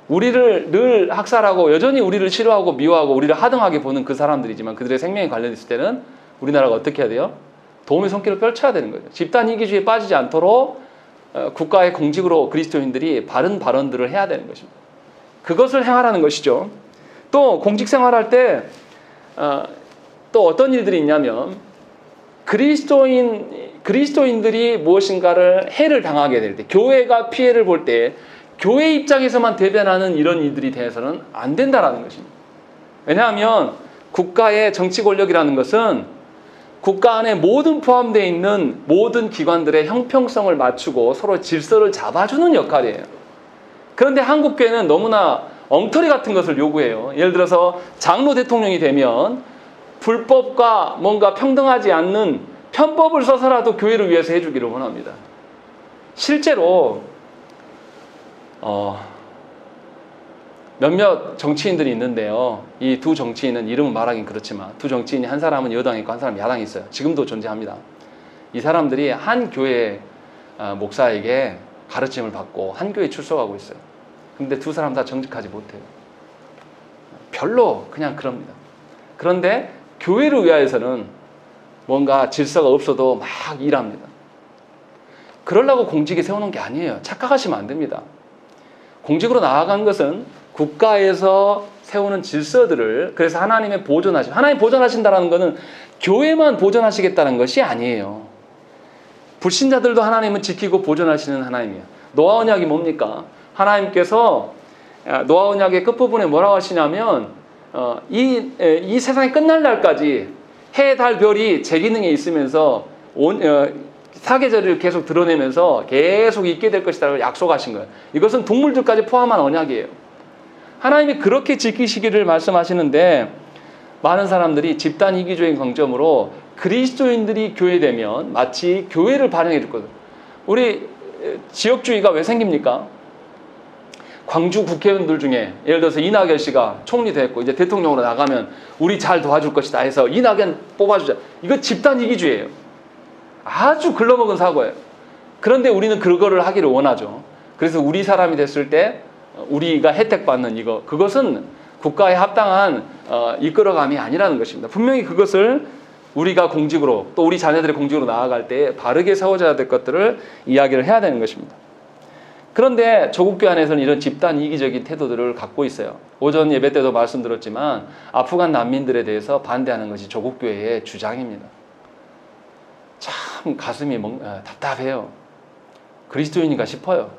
Speaker 1: 우리를 늘 학살하고 여전히 우리를 싫어하고 미워하고 우리를 하등하게 보는 그 사람들이지만 그들의 생명에 관련있을 때는 우리나라가 어떻게 해야 돼요? 도움의 손길을 펼쳐야 되는 거죠. 집단 이기주의에 빠지지 않도록 국가의 공직으로 그리스도인들이 바른 발언들을 해야 되는 것입니다. 그것을 행하라는 것이죠. 또 공직 생활할 때 또 어떤 일들이 있냐면 그리스도인들이 무엇인가를 해를 당하게 될 때, 교회가 피해를 볼 때 교회 입장에서만 대변하는 이런 일들이 대해서는 안 된다라는 것입니다. 왜냐하면 국가의 정치 권력이라는 것은 국가 안에 모든 포함되어 있는 모든 기관들의 형평성을 맞추고 서로 질서를 잡아주는 역할이에요. 그런데 한국교회는 너무나 엉터리 같은 것을 요구해요. 예를 들어서 장로 대통령이 되면 불법과 뭔가 평등하지 않는 편법을 써서라도 교회를 위해서 해주기를 원합니다. 실제로 몇몇 정치인들이 있는데요. 이 두 정치인은 이름은 말하긴 그렇지만 두 정치인이 한 사람은 여당에 있고 한 사람은 야당에 있어요. 지금도 존재합니다. 이 사람들이 한 교회 목사에게 가르침을 받고 한 교회에 출석하고 있어요. 근데 두 사람 다 정직하지 못해요. 별로 그냥 그럽니다. 그런데 교회를 위하여서는 뭔가 질서가 없어도 막 일합니다. 그러려고 공직에 세우는 게 아니에요. 착각하시면 안 됩니다. 공직으로 나아간 것은 국가에서 세우는 질서들을, 그래서 하나님 보존하신다는 것은 교회만 보존하시겠다는 것이 아니에요. 불신자들도 하나님은 지키고 보존하시는 하나님이에요. 노아 언약이 뭡니까? 하나님께서 노아 언약의 끝부분에 뭐라고 하시냐면 이 세상이 끝날 날까지 해, 달, 별이 제 기능에 있으면서 사계절을 계속 드러내면서 계속 있게 될 것이라고 약속하신 거예요. 이것은 동물들까지 포함한 언약이에요. 하나님이 그렇게 지키시기를 말씀하시는데 많은 사람들이 집단 이기주의 강점으로 그리스도인들이 교회되면 마치 교회를 반영해 줄 거예요. 우리 지역주의가 왜 생깁니까? 광주 국회의원들 중에 예를 들어서 이낙연 씨가 총리 됐고 이제 대통령으로 나가면 우리 잘 도와줄 것이다 해서 이낙연 뽑아주자. 이거 집단 이기주의예요. 아주 글러먹은 사고예요. 그런데 우리는 그거를 하기를 원하죠. 그래서 우리 사람이 됐을 때 우리가 혜택받는 그것은 국가에 합당한 이끌어감이 아니라는 것입니다. 분명히 그것을 우리가 공직으로 또 우리 자녀들의 공직으로 나아갈 때 바르게 세워져야 될 것들을 이야기를 해야 되는 것입니다. 그런데 조국교회 안에서는 이런 집단 이기적인 태도들을 갖고 있어요. 오전 예배 때도 말씀드렸지만 아프간 난민들에 대해서 반대하는 것이 조국교회의 주장입니다. 참 가슴이 답답해요. 그리스도인인가 싶어요.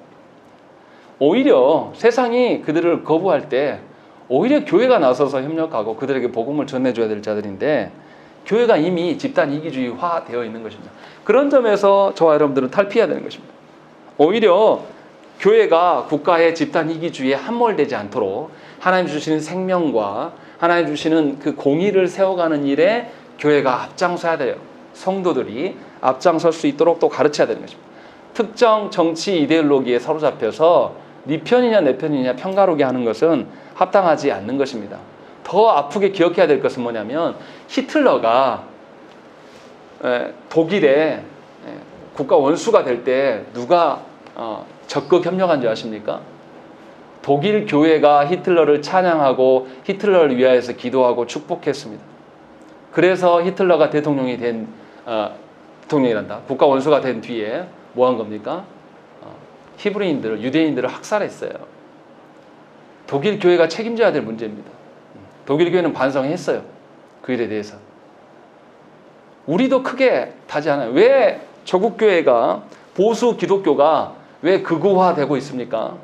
Speaker 1: 오히려 세상이 그들을 거부할 때 오히려 교회가 나서서 협력하고 그들에게 복음을 전해줘야 될 자들인데 교회가 이미 집단 이기주의화 되어 있는 것입니다. 그런 점에서 저와 여러분들은 탈피해야 되는 것입니다. 오히려 교회가 국가의 집단 이기주의에 함몰되지 않도록 하나님 주시는 생명과 하나님 주시는 그 공의를 세워가는 일에 교회가 앞장서야 돼요. 성도들이 앞장설 수 있도록 또 가르쳐야 되는 것입니다. 특정 정치 이데올로기에 사로잡혀서 네 편이냐 내 편이냐 편가르게 하는 것은 합당하지 않는 것입니다. 더 아프게 기억해야 될 것은 뭐냐면 히틀러가 독일의 국가 원수가 될 때 누가 적극 협력한 줄 아십니까? 독일 교회가 히틀러를 찬양하고 히틀러를 위하여서 기도하고 축복했습니다. 그래서 히틀러가 대통령이 된 대통령이란다. 국가 원수가 된 뒤에 뭐 한 겁니까? 히브리인들을, 유대인들을 학살했어요. 독일 교회가 책임져야 될 문제입니다. 독일 교회는 반성했어요. 그 일에 대해서. 우리도 크게 타지 않아요. 왜 조국 교회가 보수 기독교가 왜 극우화되고 있습니까?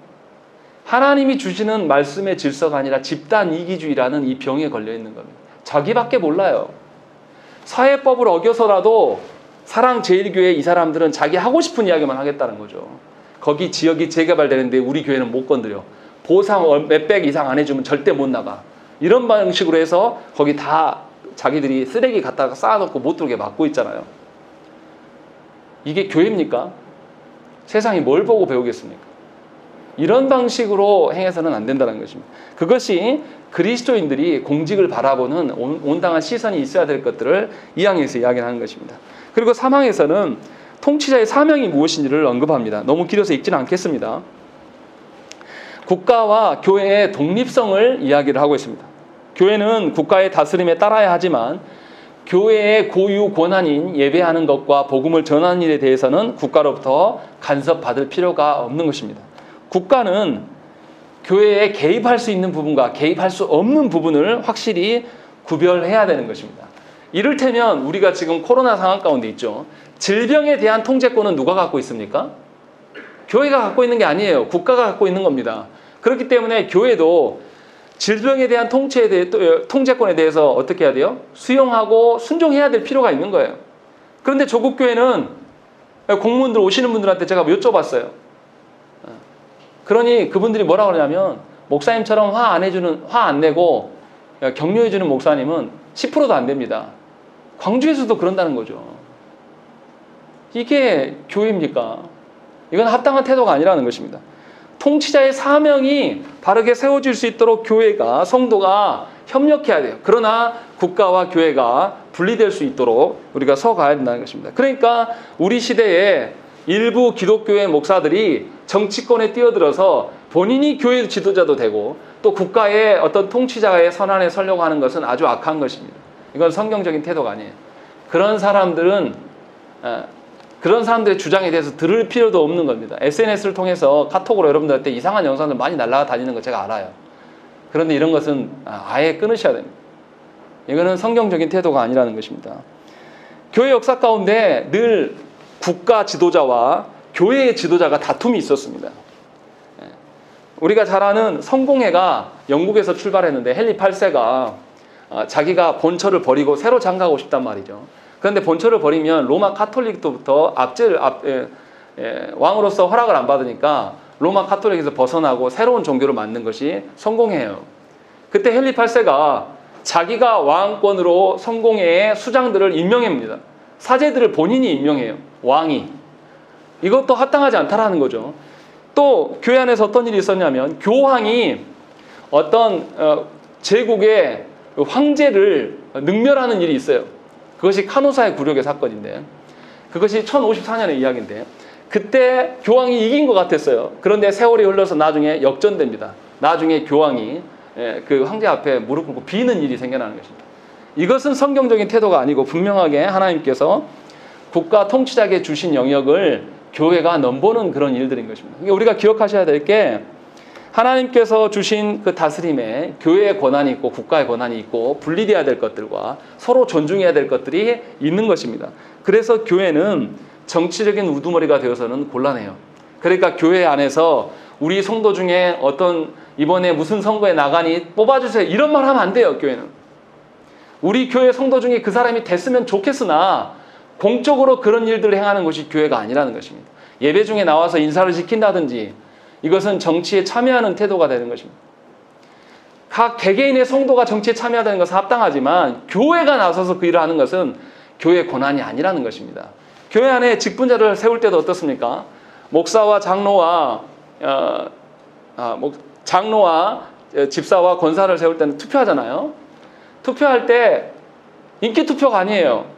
Speaker 1: 하나님이 주시는 말씀의 질서가 아니라 집단 이기주의라는 이 병에 걸려 있는 겁니다. 자기밖에 몰라요. 사회법을 어겨서라도 사랑제일교회 이 사람들은 자기 하고 싶은 이야기만 하겠다는 거죠. 거기 지역이 재개발되는데 우리 교회는 못 건드려. 보상 몇백 이상 안 해주면 절대 못 나가. 이런 방식으로 해서 거기 다 자기들이 쓰레기 갖다가 쌓아놓고 못 들게 막고 있잖아요. 이게 교회입니까? 세상이 뭘 보고 배우겠습니까? 이런 방식으로 행해서는 안 된다는 것입니다. 그것이 그리스도인들이 공직을 바라보는 온당한 시선이 있어야 될 것들을 2항에서 이야기하는 것입니다. 그리고 3항에서는 통치자의 사명이 무엇인지를 언급합니다. 너무 길어서 읽지는 않겠습니다. 국가와 교회의 독립성을 이야기를 하고 있습니다. 교회는 국가의 다스림에 따라야 하지만 교회의 고유 권한인 예배하는 것과 복음을 전하는 일에 대해서는 국가로부터 간섭받을 필요가 없는 것입니다. 국가는 교회에 개입할 수 있는 부분과 개입할 수 없는 부분을 확실히 구별해야 되는 것입니다. 이를테면 우리가 지금 코로나 상황 가운데 있죠. 질병에 대한 통제권은 누가 갖고 있습니까? 교회가 갖고 있는 게 아니에요. 국가가 갖고 있는 겁니다. 그렇기 때문에 교회도 질병에 대한 통제권에 대해서 어떻게 해야 돼요? 수용하고 순종해야 될 필요가 있는 거예요. 그런데 조국 교회는 공무원들 오시는 분들한테 제가 여쭤봤어요. 그러니 그분들이 뭐라고 그러냐면 목사님처럼 화 안 내고 격려해주는 목사님은 10%도 안 됩니다. 광주에서도 그런다는 거죠. 이게 교회입니까? 이건 합당한 태도가 아니라는 것입니다. 통치자의 사명이 바르게 세워질 수 있도록 교회가, 성도가 협력해야 돼요. 그러나 국가와 교회가 분리될 수 있도록 우리가 서가야 된다는 것입니다. 그러니까 우리 시대에 일부 기독교의 목사들이 정치권에 뛰어들어서 본인이 교회 지도자도 되고 또 국가의 어떤 통치자의 선안에 서려고 하는 것은 아주 악한 것입니다. 이건 성경적인 태도가 아니에요. 그런 사람들의 주장에 대해서 들을 필요도 없는 겁니다. SNS를 통해서 카톡으로 여러분들한테 이상한 영상들 많이 날아다니는 거 제가 알아요. 그런데 이런 것은 아예 끊으셔야 됩니다. 이거는 성경적인 태도가 아니라는 것입니다. 교회 역사 가운데 늘 국가 지도자와 교회의 지도자가 다툼이 있었습니다. 우리가 잘 아는 성공회가 영국에서 출발했는데 헨리 8세가 자기가 본처를 버리고 새로 장가가고 싶단 말이죠. 그런데 본처를 버리면 로마 카톨릭도부터 왕으로서 허락을 안 받으니까 로마 카톨릭에서 벗어나고 새로운 종교를 만든 것이 성공회예요. 그때 헨리 8세가 자기가 왕권으로 성공회의 수장들을 임명합니다. 사제들을 본인이 임명해요. 왕이. 이것도 합당하지 않다라는 거죠. 또 교회 안에서 어떤 일이 있었냐면 교황이 어떤 제국의 황제를 능멸하는 일이 있어요. 그것이 카노사의 굴욕의 사건인데 그것이 1054년의 이야기인데 그때 교황이 이긴 것 같았어요. 그런데 세월이 흘러서 나중에 역전됩니다. 나중에 교황이 그 황제 앞에 무릎 꿇고 비는 일이 생겨나는 것입니다. 이것은 성경적인 태도가 아니고 분명하게 하나님께서 국가 통치자에게 주신 영역을 교회가 넘보는 그런 일들인 것입니다. 그러니까 우리가 기억하셔야 될 게 하나님께서 주신 그 다스림에 교회의 권한이 있고 국가의 권한이 있고 분리되어야 될 것들과 서로 존중해야 될 것들이 있는 것입니다. 그래서 교회는 정치적인 우두머리가 되어서는 곤란해요. 그러니까 교회 안에서 우리 성도 중에 어떤 이번에 무슨 선거에 나가니 뽑아주세요 이런 말 하면 안 돼요. 교회는 우리 교회 성도 중에 그 사람이 됐으면 좋겠으나 공적으로 그런 일들을 행하는 것이 교회가 아니라는 것입니다. 예배 중에 나와서 인사를 시킨다든지 이것은 정치에 참여하는 태도가 되는 것입니다. 각 개개인의 성도가 정치에 참여하는 것은 합당하지만 교회가 나서서 그 일을 하는 것은 교회의 권한이 아니라는 것입니다. 교회 안에 직분자를 세울 때도 어떻습니까? 목사와 장로와 집사와 권사를 세울 때는 투표하잖아요. 투표할 때 인기 투표가 아니에요.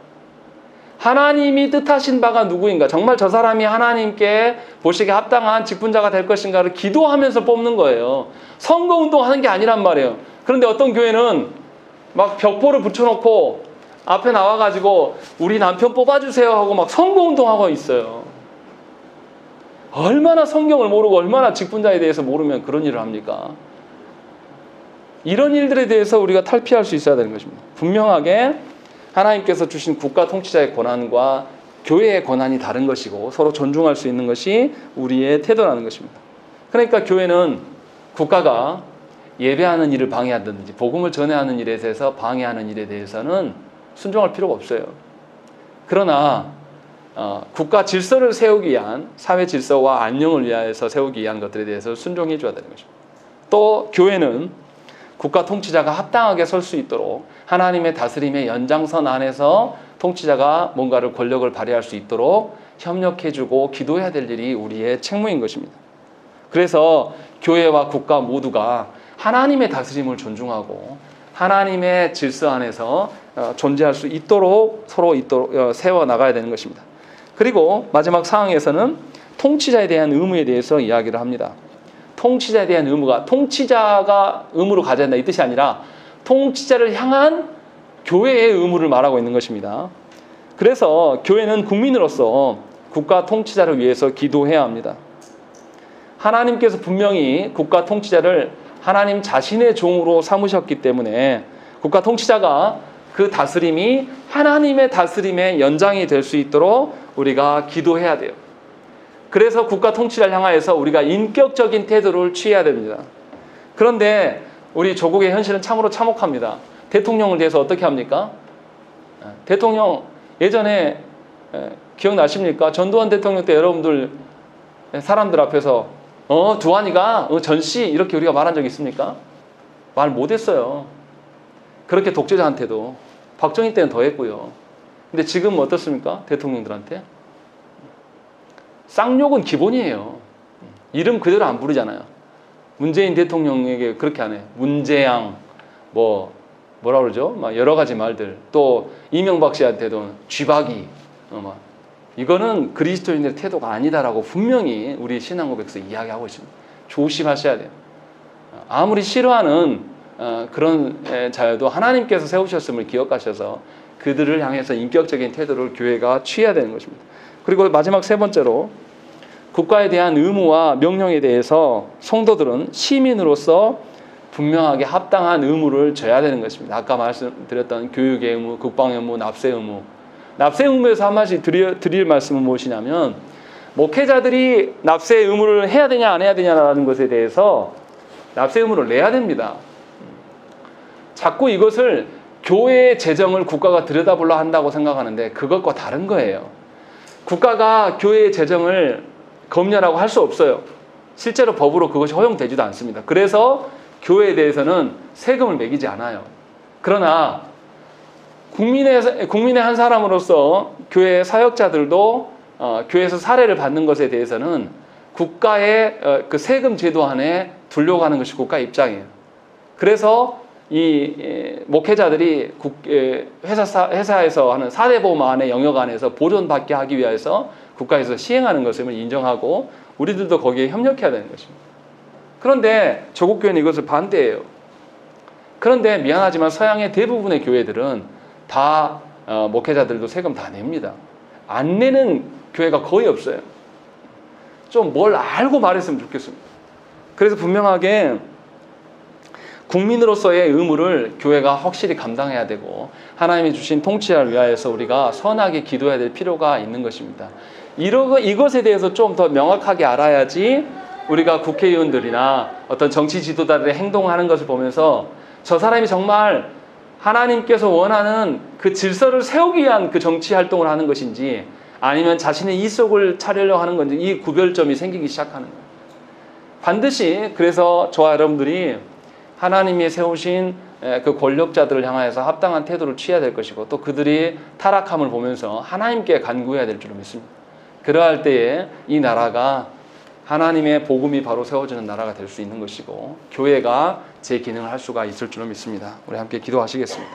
Speaker 1: 하나님이 뜻하신 바가 누구인가? 정말 저 사람이 하나님께 보시기에 합당한 직분자가 될 것인가를 기도하면서 뽑는 거예요. 선거운동 하는 게 아니란 말이에요. 그런데 어떤 교회는 막 벽보를 붙여놓고 앞에 나와가지고 우리 남편 뽑아주세요 하고 막 선거운동하고 있어요. 얼마나 성경을 모르고 얼마나 직분자에 대해서 모르면 그런 일을 합니까? 이런 일들에 대해서 우리가 탈피할 수 있어야 되는 것입니다. 분명하게 하나님께서 주신 국가 통치자의 권한과 교회의 권한이 다른 것이고 서로 존중할 수 있는 것이 우리의 태도라는 것입니다. 그러니까 교회는 국가가 예배하는 일을 방해하든지 복음을 전해하는 일에 대해서 방해하는 일에 대해서는 순종할 필요가 없어요. 그러나 국가 질서를 세우기 위한 사회 질서와 안녕을 위하여서 세우기 위한 것들에 대해서 순종해 줘야 되는 것입니다. 또 교회는 국가 통치자가 합당하게 설 수 있도록 하나님의 다스림의 연장선 안에서 통치자가 뭔가를 권력을 발휘할 수 있도록 협력해주고 기도해야 될 일이 우리의 책무인 것입니다. 그래서 교회와 국가 모두가 하나님의 다스림을 존중하고 하나님의 질서 안에서 존재할 수 있도록 서로 세워나가야 되는 것입니다. 그리고 마지막 사항에서는 통치자에 대한 의무에 대해서 이야기를 합니다. 통치자에 대한 의무가 통치자가 의무를 가져야 한다 이 뜻이 아니라 통치자를 향한 교회의 의무를 말하고 있는 것입니다. 그래서 교회는 국민으로서 국가 통치자를 위해서 기도해야 합니다. 하나님께서 분명히 국가 통치자를 하나님 자신의 종으로 삼으셨기 때문에 국가 통치자가 그 다스림이 하나님의 다스림의 연장이 될 수 있도록 우리가 기도해야 돼요. 그래서 국가 통치자를 향하여서 우리가 인격적인 태도를 취해야 됩니다. 그런데 우리 조국의 현실은 참으로 참혹합니다. 대통령을 대해서 어떻게 합니까? 대통령 예전에 기억나십니까? 전두환 대통령 때 여러분들 사람들 앞에서 두환이가 전씨 이렇게 우리가 말한 적 있습니까? 말 못했어요. 그렇게 독재자한테도. 박정희 때는 더 했고요. 근데 지금 어떻습니까? 대통령들한테? 쌍욕은 기본이에요. 이름 그대로 안 부르잖아요. 문재인 대통령에게 그렇게 안 해. 문재양, 뭐라 그러죠? 막 여러 가지 말들. 또 이명박 씨한테도 쥐박이. 이거는 그리스도인의 태도가 아니다라고 분명히 우리 신앙고백에서 이야기하고 있습니다. 조심하셔야 돼요. 아무리 싫어하는 그런 자여도 하나님께서 세우셨음을 기억하셔서 그들을 향해서 인격적인 태도를 교회가 취해야 되는 것입니다. 그리고 마지막 세 번째로 국가에 대한 의무와 명령에 대해서 성도들은 시민으로서 분명하게 합당한 의무를 져야 되는 것입니다. 아까 말씀드렸던 교육의 의무, 국방의 의무, 납세 의무. 납세 의무에서 한 말씩 드릴 말씀은 무엇이냐면 목회자들이 납세 의무를 해야 되냐 안 해야 되냐라는 것에 대해서 납세 의무를 내야 됩니다. 자꾸 이것을 교회의 재정을 국가가 들여다보려 한다고 생각하는데 그것과 다른 거예요. 국가가 교회의 재정을 검열하고 할 수 없어요. 실제로 법으로 그것이 허용되지도 않습니다. 그래서 교회에 대해서는 세금을 매기지 않아요. 그러나 국민의 한 사람으로서 교회 사역자들도 교회에서 사례를 받는 것에 대해서는 국가의 그 세금 제도 안에 두려고 하는 것이 국가의 입장이에요. 그래서 이 목회자들이 회사에서 하는 사대보험 안의 영역 안에서 보존받게 하기 위해서 국가에서 시행하는 것을 인정하고 우리들도 거기에 협력해야 되는 것입니다. 그런데 조국교회는 이것을 반대해요. 그런데 미안하지만 서양의 대부분의 교회들은 다 목회자들도 세금 다 냅니다. 안 내는 교회가 거의 없어요. 좀 뭘 알고 말했으면 좋겠습니다. 그래서 분명하게 국민으로서의 의무를 교회가 확실히 감당해야 되고 하나님이 주신 통치를 위하여서 우리가 선하게 기도해야 될 필요가 있는 것입니다. 이것에 대해서 좀 더 명확하게 알아야지 우리가 국회의원들이나 어떤 정치 지도자들의 행동하는 것을 보면서 저 사람이 정말 하나님께서 원하는 그 질서를 세우기 위한 그 정치 활동을 하는 것인지 아니면 자신의 이속을 차리려고 하는 건지 이 구별점이 생기기 시작하는 거예요. 반드시 그래서 저와 여러분들이 하나님이 세우신 그 권력자들을 향하여서 합당한 태도를 취해야 될 것이고 또 그들이 타락함을 보면서 하나님께 간구해야 될 줄로 믿습니다. 그러할 때에 이 나라가 하나님의 복음이 바로 세워지는 나라가 될 수 있는 것이고 교회가 제 기능을 할 수가 있을 줄로 믿습니다. 우리 함께 기도하시겠습니다.